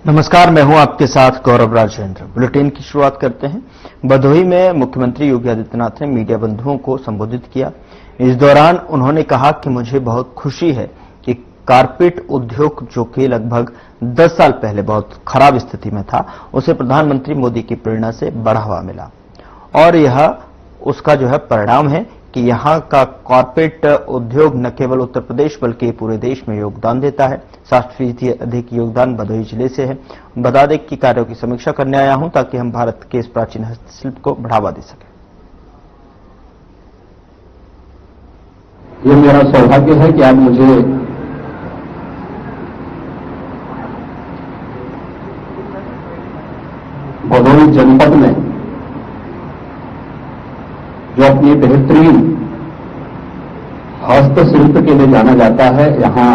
नमस्कार, मैं हूं आपके साथ गौरव राजेंद्र। बुलेटिन की शुरुआत करते हैं। भदोही में मुख्यमंत्री योगी आदित्यनाथ ने मीडिया बंधुओं को संबोधित किया। इस दौरान उन्होंने कहा कि मुझे बहुत खुशी है कि कारपेट उद्योग, जो कि लगभग 10 साल पहले बहुत खराब स्थिति में था, उसे प्रधानमंत्री मोदी की प्रेरणा से बढ़ावा मिला और यह उसका परिणाम है कि यहां का कारपेट उद्योग न केवल उत्तर प्रदेश बल्कि पूरे देश में योगदान देता है। 60% अधिक योगदान भदोही जिले से है। बता दें कि कार्यों की समीक्षा करने आया हूं ताकि हम भारत के इस प्राचीन हस्तशिल्प को बढ़ावा दे सकें। ये मेरा सौभाग्य है कि आज मुझे भदोही जनपद में, जो अपनी बेहतरीन हस्तशिल्प के लिए जाना जाता है, यहां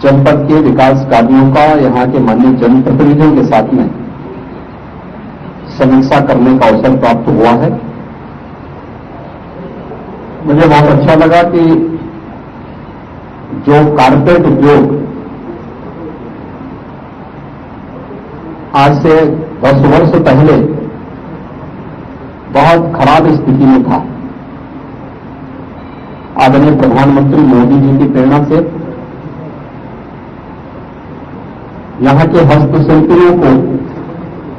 जनपद के विकास कार्यों का यहां के माननीय जनप्रतिनिधियों के साथ में समीक्षा करने का अवसर प्राप्त हुआ है। मुझे बहुत अच्छा लगा कि जो कारपेट उद्योग आज से 10 वर्ष पहले बहुत खराब स्थिति में था, आदरणीय प्रधानमंत्री मोदी जी की प्रेरणा से यहां के हस्तशिल्पियों को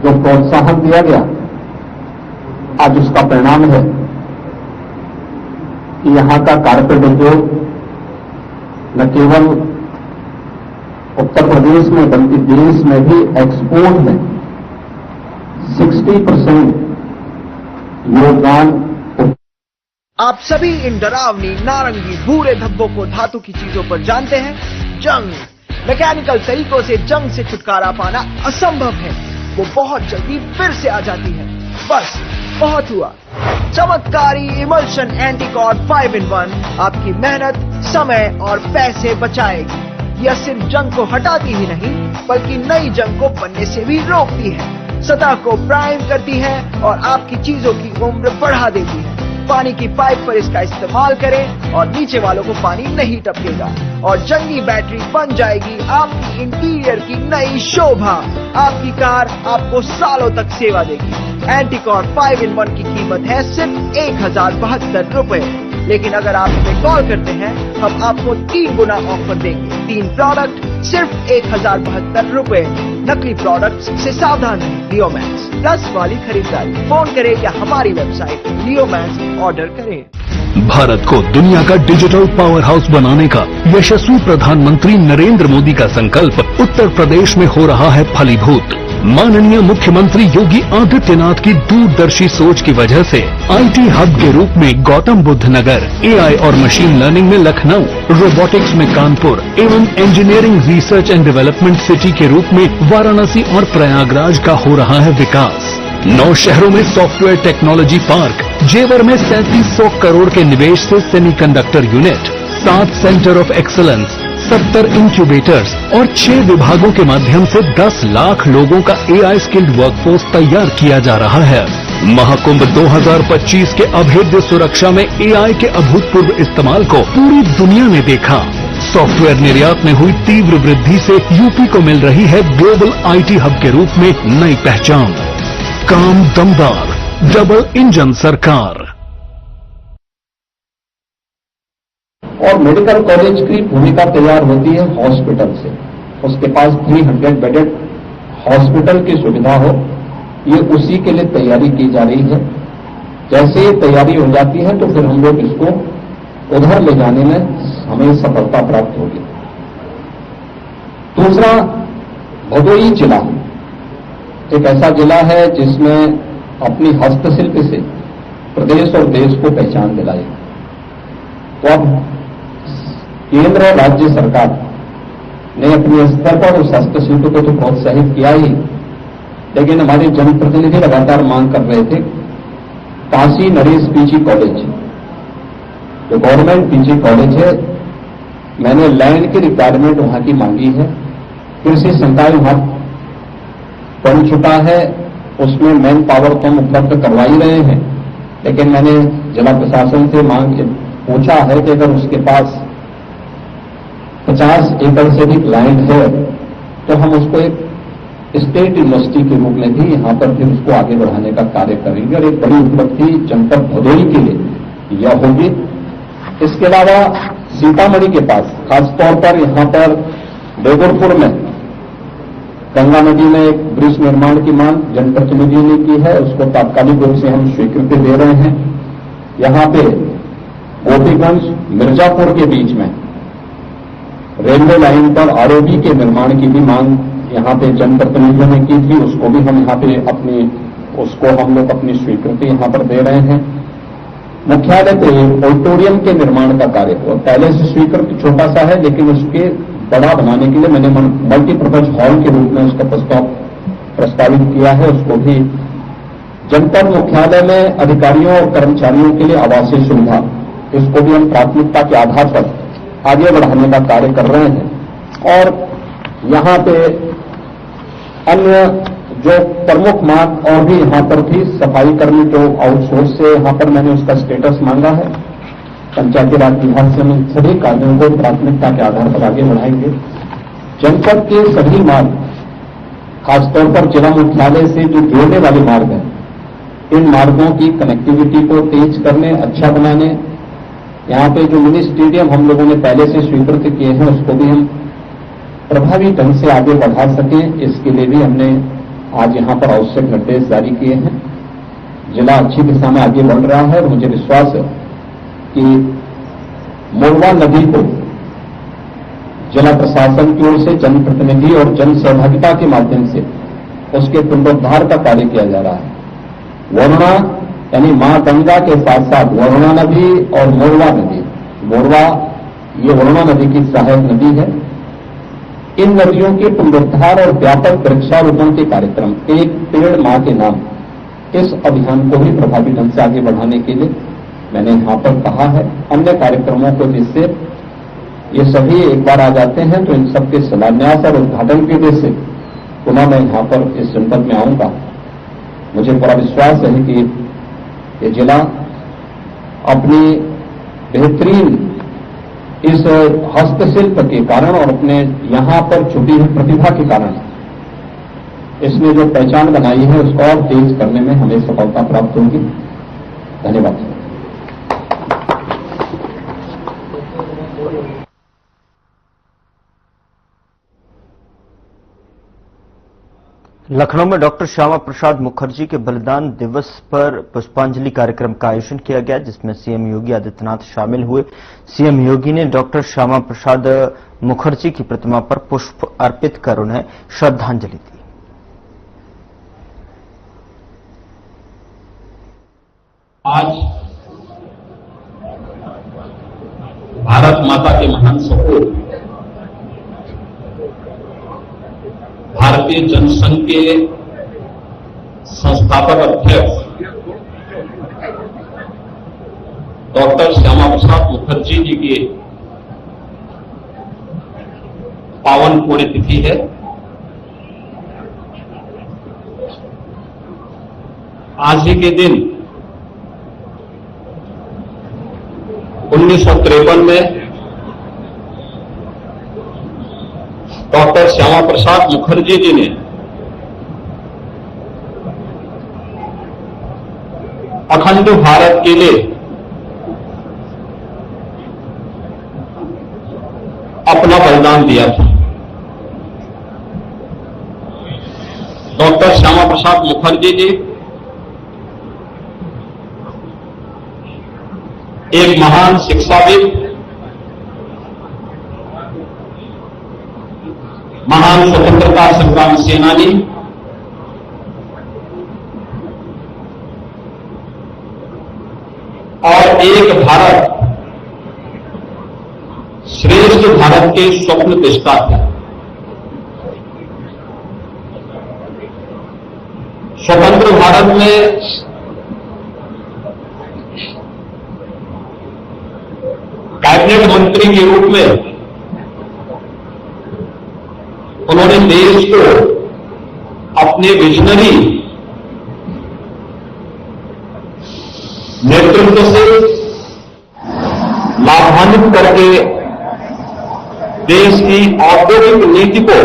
जो प्रोत्साहन दिया गया, आज उसका परिणाम है कि यहां का कारपेट उद्योग न केवल उत्तर प्रदेश में बल्कि देश में भी एक्सपोर्ट में 60% योगदान। आप सभी इन डरावनी नारंगी भूरे धब्बों को धातु की चीजों पर जानते हैं। जंग, मैकेनिकल तरीकों से जंग से छुटकारा पाना असंभव है। वो बहुत जल्दी फिर से आ जाती है। बस बहुत हुआ। चमत्कारी इमल्शन एंटीकॉर्ड 5-in-1 आपकी मेहनत, समय और पैसे बचाएगी। यह सिर्फ जंग को हटाती ही नहीं बल्कि नई जंग को बनने से भी रोकती है। सतह को प्राइम करती है और आपकी चीजों की उम्र बढ़ा देती है। पानी की पाइप पर इसका इस्तेमाल करें और नीचे वालों को पानी नहीं टपकेगा और जंगी बैटरी बन जाएगी आपकी इंटीरियर की नई शोभा। आपकी कार आपको सालों तक सेवा देगी। एंटीकॉर्ड 5-in-1 की कीमत है सिर्फ 1072 रुपए, लेकिन अगर आप हमें कॉल करते हैं हम आपको 3 गुना ऑफर देंगे। 3 प्रोडक्ट सिर्फ 1072 रुपए। नकली प्रोडक्ट्स से सावधान रहें। लियोमैक्स प्लस वाली खरीदारी। फोन करें या हमारी वेबसाइट लियोमैक्स ऑर्डर करें। भारत को दुनिया का डिजिटल पावर हाउस बनाने का यशस्वी प्रधानमंत्री नरेंद्र मोदी का संकल्प उत्तर प्रदेश में हो रहा है फलीभूत। माननीय मुख्यमंत्री योगी आदित्यनाथ की दूरदर्शी सोच की वजह से आईटी हब के रूप में गौतम बुद्ध नगर, एआई और मशीन लर्निंग में लखनऊ, रोबोटिक्स में कानपुर एवं engineering research and development city के रूप में वाराणसी और प्रयागराज का हो रहा है विकास। 9 शहरों में सॉफ्टवेयर टेक्नोलॉजी पार्क, जेवर में 3700 करोड़ के निवेश से semiconductor unit, 7 centre of excellence, 70 incubators और 6 विभागों के माध्यम से 10 लाख लोगों का एआई स्किल्ड वर्कफोर्स तैयार किया जा रहा है। महाकुंभ 2025 के अभेद्य सुरक्षा में एआई के अभूतपूर्व इस्तेमाल को पूरी दुनिया ने देखा। सॉफ्टवेयर निर्यात में हुई तीव्र वृद्धि से यूपी को मिल रही है ग्लोबल आईटी हब के रूप में नई पहचान। काम दमदार, डबल इंजन सरकार। और मेडिकल कॉलेज की भूमिका तैयार होती है हॉस्पिटल से। उसके पास 300 बेडेड हॉस्पिटल की सुविधा हो, ये उसी के लिए तैयारी की जा रही है। जैसे ये तैयारी हो जाती है तो फिर हम लोग इसको उधर ले जाने में हमें सफलता प्राप्त होगी। दूसरा, भदोही जिला एक ऐसा जिला है जिसमें अपनी हस्तशिल्प से प्रदेश और देश को पहचान दिलाई। तो अब केंद्र और राज्य सरकार ने अपने स्तर पर उस हस्तशिल्प को तो प्रोत्साहित किया ही, लेकिन हमारे जनप्रतिनिधि लगातार मांग कर रहे थे काशी नरेश पीजी कॉलेज, जो गवर्नमेंट पीजी कॉलेज है, मैंने लैंड की रिक्वायरमेंट वहां की मांगी है। कृषि संकाय वहां बन चुका है, उसमें मैन पावर तो हम उपलब्ध करवा ही रहे हैं, लेकिन मैंने जिला प्रशासन से मांग पूछा है कि अगर उसके पास 50 एकड़ से भी लैंड है तो हम उसको एक स्टेट यूनिवर्सिटी के रूप में भी यहां पर फिर उसको आगे बढ़ाने का कार्य करेंगे और एक बड़ी उपलब्धि जनपद भदोही के लिए यह होगी। इसके अलावा सीतामढ़ी के पास खासतौर पर यहां पर बेगुरपुर में गंगा नदी में एक ब्रिज निर्माण की मांग जनप्रतिनिधियों ने की है, उसको तात्कालिक रूप से हम स्वीकृति दे रहे हैं। यहां पे गोपीगंज मिर्जापुर के बीच में रेलवे लाइन पर आरओबी के निर्माण की भी मांग यहां पे जनप्रतिनिधियों ने की थी, उसको भी हम यहां पे उसको हम लोग अपनी स्वीकृति यहां पर दे रहे हैं। मुख्यालय पे ऑडिटोरियम के निर्माण का कार्य हुआ, पहले से स्वीकृत छोटा सा है, लेकिन उसके बड़ा बनाने के लिए मैंने मल्टीपर्पज हॉल के रूप में उसका प्रस्तावित किया है। उसको भी जनपद मुख्यालय में अधिकारियों और कर्मचारियों के लिए आवासीय सुविधा, इसको भी हम प्राथमिकता के आधार पर आगे बढ़ाने का कार्य कर रहे हैं। और यहां पे अन्य जो प्रमुख मांग और भी यहां पर थी, सफाई कर्मी जो आउटसोर्स से यहां पर मैंने उसका स्टेटस मांगा है, पंचायती राज विभाग से हम सभी कार्यों को प्राथमिकता के आधार पर आगे बढ़ाएंगे। जनपद के सभी मार्ग, खासतौर पर जिला मुख्यालय से जो जोड़ने वाले मार्ग हैं, इन मार्गों की कनेक्टिविटी को तेज करने, अच्छा बनाने, यहां पे जो मिनी स्टेडियम हम लोगों ने पहले से स्वीकृत किए हैं, उसको भी हम प्रभावी ढंग से आगे बढ़ा सकें, इसके लिए भी हमने आज यहां पर आवश्यक निर्देश जारी किए हैं। जिला अच्छी दिशा में आगे बढ़ रहा है और मुझे विश्वास है कि मोरवा नदी को जिला प्रशासन की ओर से जनप्रतिनिधि और जन सहभागिता के माध्यम से उसके पुनरुद्धार का कार्य किया जा रहा है। वरुणा यानी मां गंगा के साथ साथ वरुणा नदी और मोरवा नदी, मोरवा ये वरुणा नदी की सहायक नदी है। इन नदियों के पुनरुद्धार और व्यापक वृक्षारोपण के कार्यक्रम, एक पेड़ मां के नाम, इस अभियान को भी प्रभावी ढंग से आगे बढ़ाने के लिए मैंने यहां पर कहा है। अन्य कार्यक्रमों को जिससे ये सभी एक बार आ जाते हैं तो इन सबके शिलान्यास और उद्घाटन के उद्देश्य से पुनः मैं यहां पर इस जनपद में आऊंगा। मुझे पूरा विश्वास है कि ये जिला अपनी बेहतरीन इस हस्तशिल्प के कारण और अपने यहां पर छुपी हुई प्रतिभा के कारण इसने जो पहचान बनाई है उसको और तेज करने में हमें सफलता प्राप्त होगी। धन्यवाद। लखनऊ में डॉक्टर श्यामा प्रसाद मुखर्जी के बलिदान दिवस पर पुष्पांजलि कार्यक्रम का आयोजन किया गया, जिसमें सीएम योगी आदित्यनाथ शामिल हुए। सीएम योगी ने डॉक्टर श्यामा प्रसाद मुखर्जी की प्रतिमा पर पुष्प अर्पित कर उन्हें श्रद्धांजलि दी। आज भारत माता के महान सपूत भारतीय जनसंघ के संस्थापक अध्यक्ष डॉक्टर श्यामा प्रसाद मुखर्जी जी की पावन पुण्यतिथि है। आज ही के दिन 1953 में डॉक्टर श्यामा प्रसाद मुखर्जी जी ने अखंड भारत के लिए अपना बलिदान दिया था। डॉक्टर श्यामा प्रसाद मुखर्जी जी एक महान शिक्षाविद, महान स्वतंत्रता संग्राम सेनानी, और एक भारत श्रेष्ठ भारत के स्वप्न दृष्टा थे। स्वतंत्र भारत में कैबिनेट मंत्री के रूप में उन्होंने देश को अपने विजनरी नेतृत्व से लाभान्वित करके देश की औद्योगिक नीति को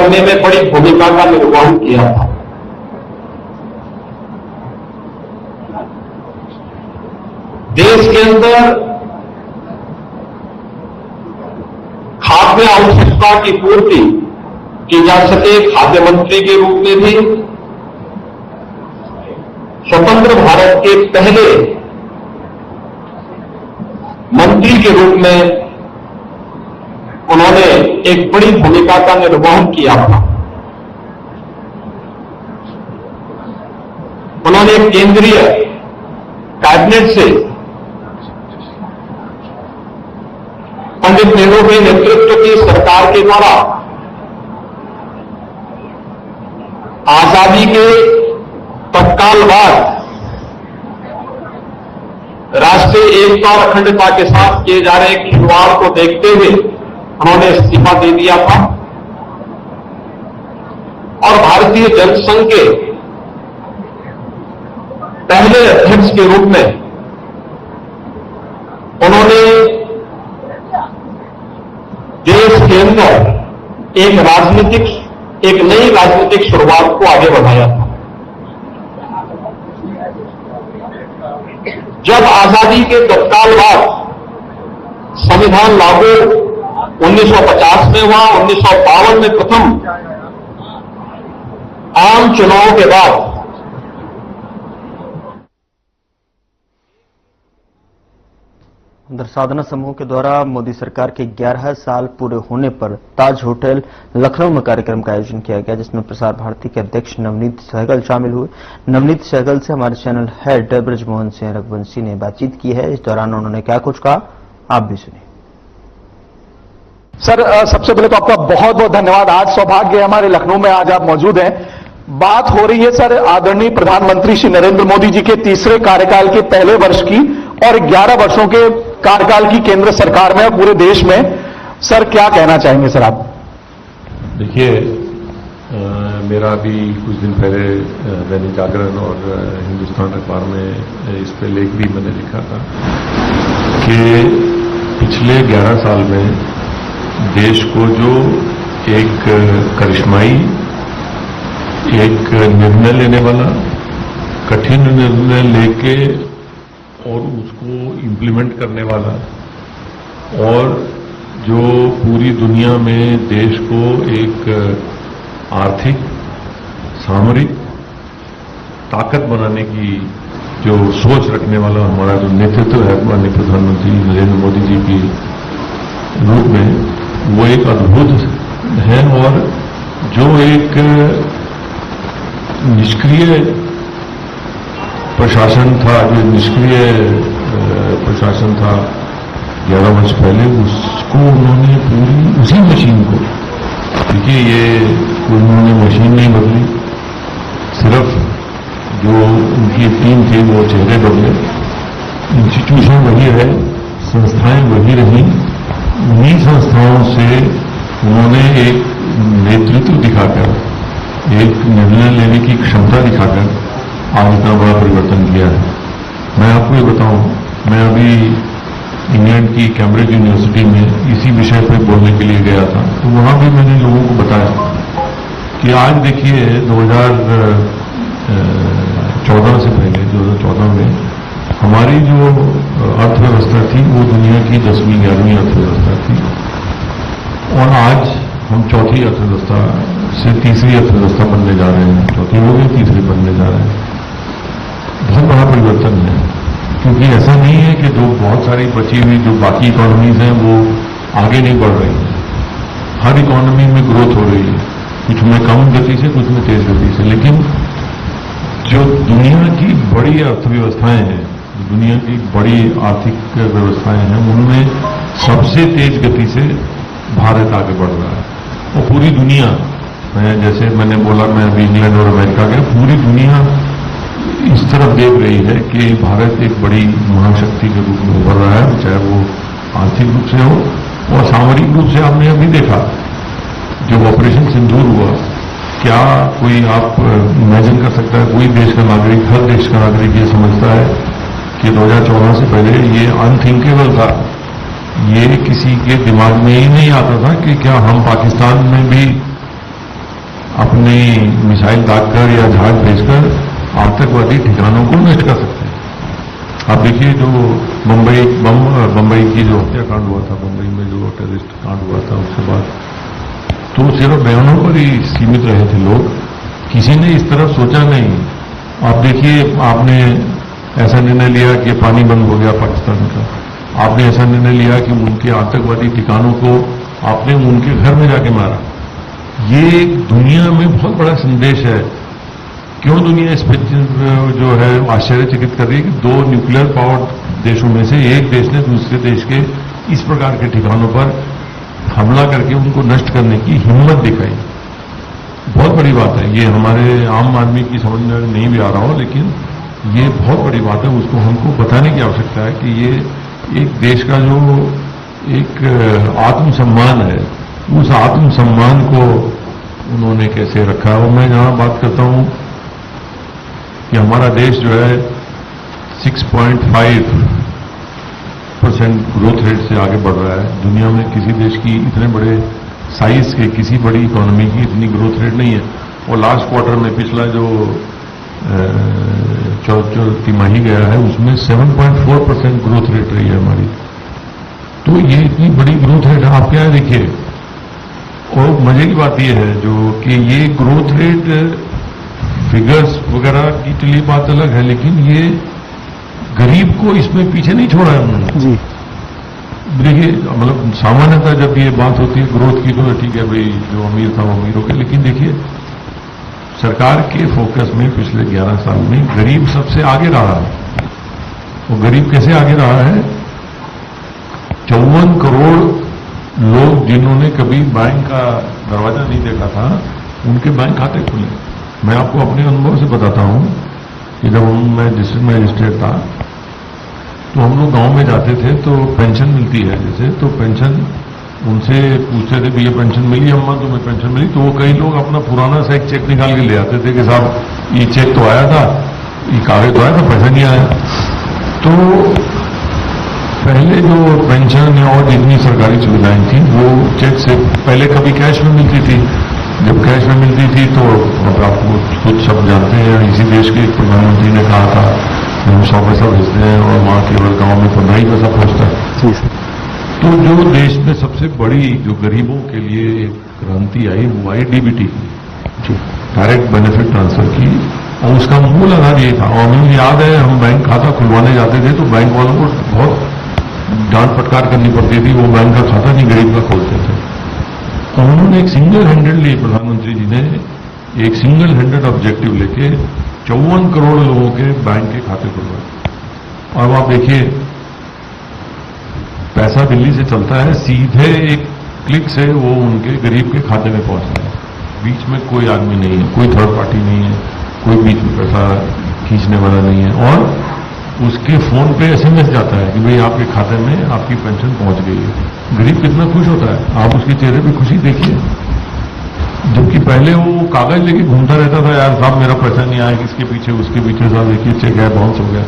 करने में बड़ी भूमिका का निर्वहन किया था। देश के अंदर खाद्य आवश्यकता की पूर्ति की जा सके, खाद्य मंत्री के रूप में भी स्वतंत्र भारत के पहले मंत्री के रूप में उन्होंने एक बड़ी भूमिका का निर्वहन किया था। उन्होंने केंद्रीय कैबिनेट से पंडित नेहरू के नेतृत्व की सरकार के द्वारा आजादी के तत्काल बाद राष्ट्रीय एकता और अखंडता के साथ किए जा रहे खिलवाड़ को देखते हुए उन्होंने इस्तीफा दे दिया था और भारतीय जनसंघ के पहले अध्यक्ष के रूप में उन्होंने देश के अंदर एक नई राजनीतिक शुरुआत को आगे बढ़ाया था। जब आजादी के तत्काल बाद संविधान लागू 1950 में हुआ, 1952 में प्रथम आम चुनाव के बाद साधना समूह के द्वारा मोदी सरकार के 11 साल पूरे होने पर ताज होटल लखनऊ में कार्यक्रम का आयोजन किया गया, जिसमें प्रसार भारती के अध्यक्ष नवनीत सहगल शामिल हुए। नवनीत सहगल से हमारे चैनल हेड ब्रजमोहन सिंह रघुवंशी ने बातचीत की है। इस दौरान उन्होंने क्या कुछ कहा, आप भी सुनिए। सर, सबसे पहले तो आपका बहुत बहुत धन्यवाद। आज सौभाग्य है हमारे लखनऊ में आज आप मौजूद हैं। बात हो रही है सर आदरणीय प्रधानमंत्री श्री नरेंद्र मोदी जी के तीसरे कार्यकाल के पहले वर्ष की और 11 वर्षों के कार्यकाल की केंद्र सरकार में और पूरे देश में। सर क्या कहना चाहेंगे सर आप? देखिए, मेरा अभी कुछ दिन पहले दैनिक जागरण और हिंदुस्तान अखबार में इस पे लेख भी मैंने लिखा था कि पिछले 11 साल में देश को जो एक करिश्माई, एक निर्णय लेने वाला, कठिन निर्णय लेके और उसको इम्प्लीमेंट करने वाला और जो पूरी दुनिया में देश को एक आर्थिक, सामरिक ताकत बनाने की जो सोच रखने वाला हमारा जो नेतृत्व है माननीय प्रधानमंत्री नरेंद्र मोदी जी की रूप में, वो एक अद्भुत है। और जो एक निष्क्रिय प्रशासन था, जो निष्क्रिय प्रशासन था 11 वर्ष पहले, उसको उन्होंने पूरी उसी मशीन को, देखिए ये कोई उन्होंने मशीन नहीं बदली, सिर्फ जो उनकी टीम थी वो चेहरे बदले, इंस्टीट्यूशन वही रहे, संस्थाएं वही रहीं। उन्हीं संस्थाओं से उन्होंने एक नेतृत्व दिखाकर, एक निर्णय लेने की क्षमता दिखाकर आज इतना बड़ा परिवर्तन किया है। मैं आपको ये बताऊं, मैं अभी इंग्लैंड की कैम्ब्रिज यूनिवर्सिटी में इसी विषय पर बोलने के लिए गया था, तो वहां भी मैंने लोगों को बताया कि आज देखिए 2014 से पहले 2014 में हमारी जो अर्थव्यवस्था थी वो दुनिया की 10वीं 11वीं अर्थव्यवस्था थी और आज हम चौथी अर्थव्यवस्था से तीसरी अर्थव्यवस्था बनने जा रहे हैं। चौथी हो गई, तीसरी बनने जा रहे हैं। बहुत बड़ा परिवर्तन है, क्योंकि ऐसा नहीं है कि जो बहुत सारी बची हुई जो बाकी इकोनॉमीज हैं वो आगे नहीं बढ़ रही हैं। हर इकोनॉमी में ग्रोथ हो रही है, कुछ में कम गति से, कुछ में तेज गति से। लेकिन जो दुनिया की बड़ी अर्थव्यवस्थाएं हैं, दुनिया की बड़ी आर्थिक व्यवस्थाएं हैं, उनमें सबसे तेज गति से भारत आगे बढ़ रहा है। और पूरी दुनिया, जैसे मैंने बोला, मैं अभी इंग्लैंड और अमेरिका गया, पूरी दुनिया इस तरफ देख रही है कि भारत एक बड़ी महाशक्ति के रूप में उभर रहा है, चाहे वो आर्थिक रूप से हो और सामरिक रूप से। आपने अभी देखा जब ऑपरेशन सिंदूर हुआ, क्या कोई आप इमेजिन कर सकता है, कोई देश का नागरिक, हर देश का नागरिक ये समझता है कि 2014 से पहले ये अनथिंकेबल था, ये किसी के दिमाग में ही नहीं आता था कि क्या हम पाकिस्तान में भी अपनी मिसाइल दागकर या जहाज भेजकर आतंकवादी ठिकानों को नष्ट कर सकते हैं। आप देखिए जो बम्बई की जो हत्याकांड हुआ था, बम्बई में जो टेररिस्ट कांड हुआ था, उसके बाद तो सिर्फ बयानों पर ही सीमित रहे थे लोग, किसी ने इस तरफ सोचा नहीं। आप देखिए, आपने ऐसा निर्णय लिया कि पानी बंद हो गया पाकिस्तान का, आपने ऐसा निर्णय लिया कि उनके आतंकवादी ठिकानों को आपने उनके घर में जाके मारा। ये दुनिया में बहुत बड़ा संदेश है। क्यों दुनिया इस पर जो है आश्चर्यचकित कर रही है कि दो न्यूक्लियर पावर देशों में से एक देश ने दूसरे देश के इस प्रकार के ठिकानों पर हमला करके उनको नष्ट करने की हिम्मत दिखाई। बहुत बड़ी बात है। ये हमारे आम आदमी की समझ में नहीं भी आ रहा हो, लेकिन ये बहुत बड़ी बात है। उसको हमको बताने की आवश्यकता है कि ये एक देश का जो एक आत्मसम्मान है, उस आत्मसम्मान को उन्होंने कैसे रखा। और मैं जहां बात करता हूं कि हमारा देश जो है 6.5% ग्रोथ रेट से आगे बढ़ रहा है। दुनिया में किसी देश की इतने बड़े साइज के किसी बड़ी इकोनॉमी की इतनी ग्रोथ रेट नहीं है। और लास्ट क्वार्टर में पिछला जो तिमाही गया है उसमें 7.4% ग्रोथ रेट रही है हमारी। तो ये इतनी बड़ी ग्रोथ रेट है। आप क्या है देखिए, और मजे की बात यह है जो कि ये ग्रोथ रेट फिगर्स वगैरह की चलिए बात अलग है, लेकिन ये गरीब को इसमें पीछे नहीं छोड़ा है उन्होंने। जी देखिए, मतलब सामान्यतः जब ये बात होती है ग्रोथ की तो ठीक है भाई, जो अमीर था वो अमीर हो गया, लेकिन देखिए सरकार के फोकस में पिछले 11 साल में गरीब सबसे आगे रहा है। वो गरीब कैसे आगे रहा है? 54 करोड़ लोग जिन्होंने कभी बैंक का दरवाजा नहीं देखा था, उनके बैंक खाते खुले। मैं आपको अपने अनुभव से बताता हूं कि जब मैं डिस्ट्रिक्ट मजिस्ट्रेट था तो हम लोग गांव में जाते थे तो पेंशन मिलती है जैसे, तो पेंशन उनसे पूछते थे भी ये पेंशन मिली अम्मा, तुम्हें पेंशन मिली? तो वो कई लोग अपना पुराना सा एक चेक निकाल के ले आते थे कि साहब ये चेक तो आया था, ये कागज तो आया था, पैसा नहीं आया। तो पहले जो पेंशन या और जितनी सरकारी सुविधाएं थी वो चेक से पहले कभी कैश में मिलती थी। जब कैश में मिलती थी तो आपको खुद सब जानते हैं, इसी देश के प्रधानमंत्री ने कहा था हम 100 पैसा भेजते हैं और वहां केवल गांव में 15 ही पैसा पहुंचता है। तो जो देश में सबसे बड़ी जो गरीबों के लिए एक क्रांति आई वो आई डीबीटी की, डायरेक्ट बेनिफिट ट्रांसफर की, और उसका मूल आधार ये था। और हमें याद है हम बैंक खाता खुलवाने जाते थे तो बैंक वालों को बहुत डांट फटकार करनी पड़ती थी, वो बैंक का खाता नहीं गरीब का खोलते थे। तो उन्होंने एक सिंगल हैंडेडली, प्रधानमंत्री जी ने एक सिंगल हैंडेड ऑब्जेक्टिव लेके 54 करोड़ लोगों के बैंक के खाते खुलवाए। और आप देखिए पैसा दिल्ली से चलता है, सीधे एक क्लिक से वो उनके गरीब के खाते में पहुंचता है। बीच में कोई आदमी नहीं है, कोई थर्ड पार्टी नहीं है, कोई बीच में पैसा खींचने वाला नहीं है। और उसके फोन पे एसएमएस जाता है कि भाई आपके खाते में आपकी पेंशन पहुंच गई है। गरीब कितना खुश होता है, आप उसके चेहरे पे खुशी देखिए। जबकि पहले वो कागज लेके घूमता रहता था, यार साहब मेरा पैसा नहीं आया, किसके पीछे उसके पीछे, साहब देखिए चेक है बाउंस हो गया,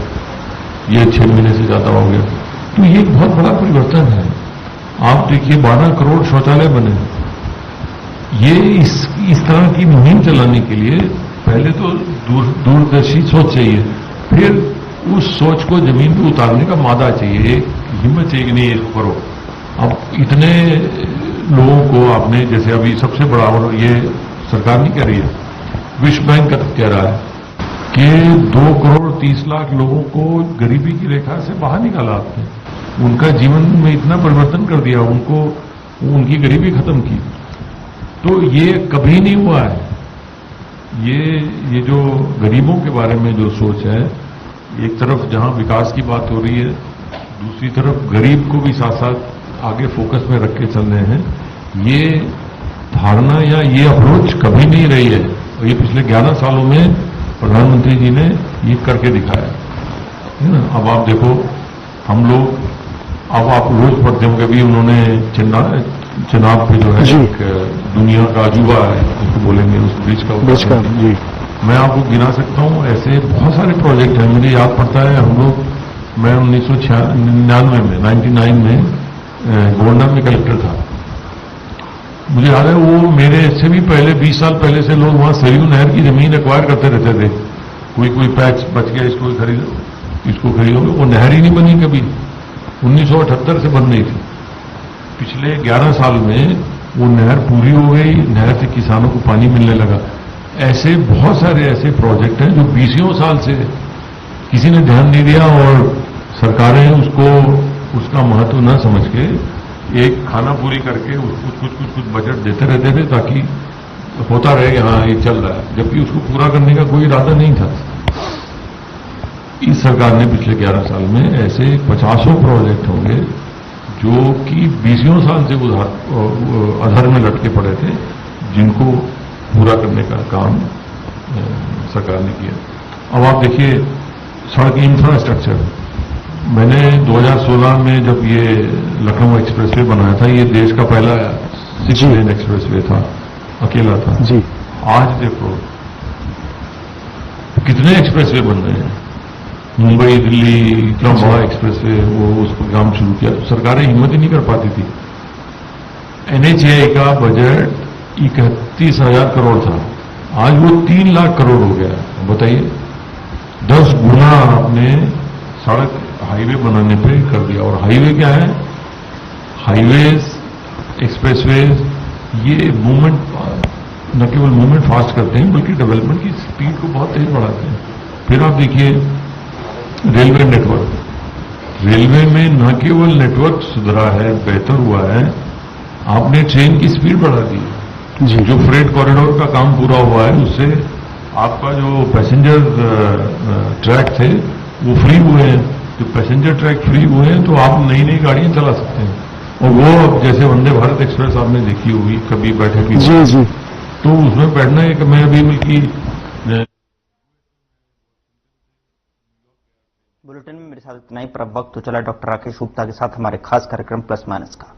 ये 6 महीने से ज्यादा हो गया। तो ये एक बहुत बड़ा परिवर्तन है। आप देखिए 12 करोड़ शौचालय बने। ये इस तरह की मुहिम चलाने के लिए पहले तो दूरदर्शी सोच चाहिए, फिर उस सोच को जमीन पर उतारने का मादा चाहिए, एक हिम्मत चाहिए कि नहीं इसको करो। अब इतने लोगों को आपने, जैसे अभी सबसे बड़ा, और ये सरकार नहीं कह रही है, विश्व बैंक का कह रहा है कि 2 करोड़ 30 लाख लोगों को गरीबी की रेखा से बाहर निकाला आपने, उनका जीवन में इतना परिवर्तन कर दिया, उनको उनकी गरीबी खत्म की। तो ये कभी नहीं हुआ है। ये जो गरीबों के बारे में जो सोच है, एक तरफ जहां विकास की बात हो रही है, दूसरी तरफ गरीब को भी साथ साथ आगे फोकस में रख के चल रहे हैं, ये धारणा या ये अप्रोच कभी नहीं रही है। और ये पिछले 11 सालों में प्रधानमंत्री जी ने ये करके दिखाया है ना। अब आप देखो, हम लोग, अब आप रोज पढ़ते होंगे भी, उन्होंने चुनाव पे जो है एक दुनिया का अजूबा है उसको बोलेंगे, उस ब्रिज का जी मैं आपको गिना सकता हूं। ऐसे बहुत सारे प्रोजेक्ट हैं, मुझे याद पड़ता है हम लोग, मैं 1999 में गोंडा में कलेक्टर था। मुझे याद है वो मेरे से भी पहले 20 साल पहले से लोग वहां सरयू नहर की जमीन एक्वायर करते रहते थे। कोई पैच बच गया, इसको खरीदोगे। वो नहर ही नहीं बनी कभी, 1978 से बन रही थी। पिछले 11 साल में वो नहर पूरी हो गई, नहर से किसानों को पानी मिलने लगा। ऐसे बहुत सारे ऐसे प्रोजेक्ट हैं जो 20 साल से किसी ने ध्यान नहीं दिया और सरकारें उसका महत्व न समझ के एक खाना पूरी करके कुछ बजट देते रहते थे ताकि होता रहे कि हाँ ये चल रहा है, जबकि उसको पूरा करने का कोई इरादा नहीं था। इस सरकार ने पिछले 11 साल में ऐसे 50 प्रोजेक्ट होंगे जो कि 20 साल से आधार में लटके पड़े थे, जिनको पूरा करने का काम सरकार ने किया। अब आप देखिए सड़क इंफ्रास्ट्रक्चर, मैंने 2016 में जब ये लखनऊ एक्सप्रेसवे बनाया था, ये देश का पहला 6 लेन एक्सप्रेसवे था, अकेला था जी। आज देखो कितने एक्सप्रेसवे बन रहे हैं, मुंबई दिल्ली इतना बड़ा एक्सप्रेसवे, वो उस पर काम शुरू किया तो सरकारें हिम्मत ही नहीं कर पाती थी। NHAI का बजट 31,000 करोड़ था, आज वो 3 लाख करोड़ हो गया। बताइए 10 गुना आपने सड़क हाईवे बनाने पे कर दिया। और हाईवे क्या है, हाईवेज एक्सप्रेसवेज ये मूवमेंट न केवल मूवमेंट फास्ट करते हैं बल्कि डेवलपमेंट की स्पीड को बहुत तेज बढ़ाते हैं। फिर आप देखिए रेलवे नेटवर्क, रेलवे में न केवल नेटवर्क सुधरा है, बेहतर हुआ है, आपने ट्रेन की स्पीड बढ़ा दी जी। जो फ्रेट कॉरिडोर का काम पूरा हुआ है उससे आपका जो पैसेंजर ट्रैक थे वो फ्री हुए हैं। जो पैसेंजर ट्रैक फ्री हुए हैं तो आप नई नई गाड़ियां चला सकते हैं। और वो अब जैसे वंदे भारत एक्सप्रेस आपने देखी होगी, कभी बैठे भी जी जी, तो उसमें बैठना है कि मैं अभी बल्कि बुलेटिन में मेरे साथ इतना ही। पर अब वक्त तो चला डॉक्टर राकेश गुप्ता के साथ हमारे खास कार्यक्रम प्लस माइनस का।